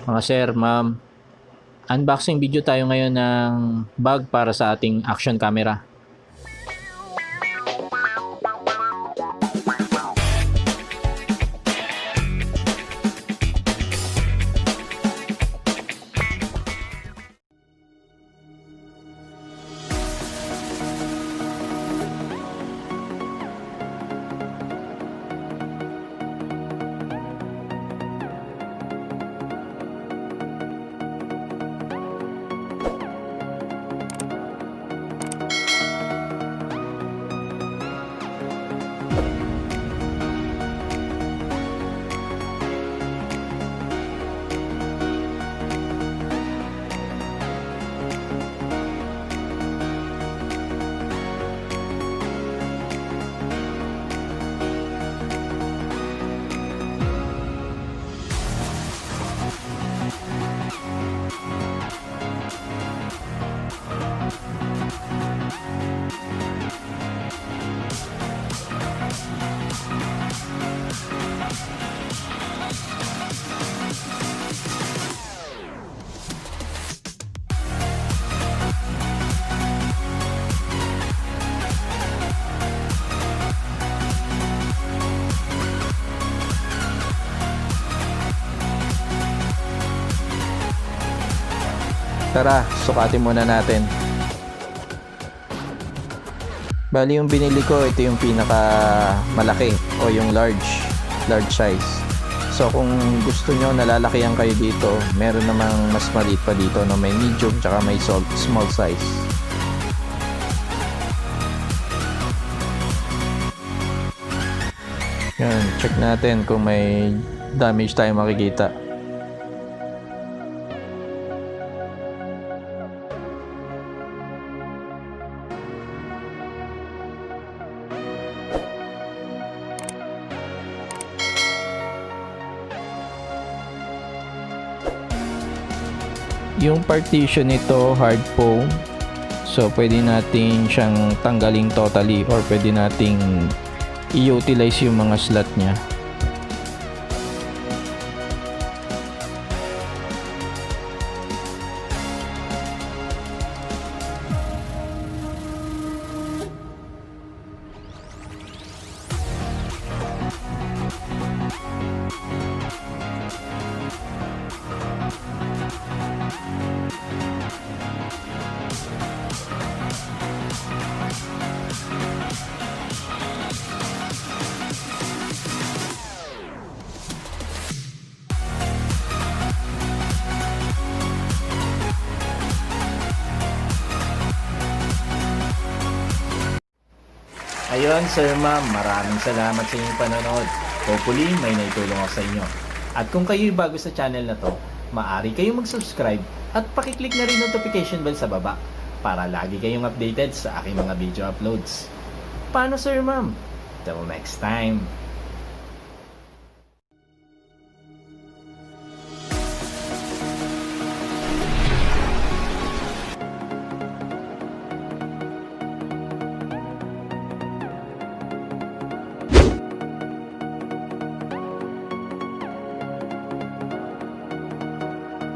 Mga sir, ma'am, unboxing video tayo ngayon ng bag para sa ating action camera. Tara, sukatin muna natin. Bali yung binili ko, ito yung pinaka malaki o yung large size. So kung gusto nyo nalalakihan kayo dito, meron namang mas maliit pa dito na may medium tsaka may small size. Yan, check natin kung may damage tayo makikita. Yung partition nito hard foam, so pwede natin siyang tanggalin totally or pwede nating i-utilize yung mga slot niya. Ayun, sir, ma'am, maraming salamat sa inyong panonood. Hopefully, may naitulong ako sa inyo. At kung kayo'y bago sa channel na to, maaari kayong mag-subscribe at pakiclick na rin notification bell sa baba para lagi kayong updated sa aking mga video uploads. Paano, sir, ma'am? Till next time.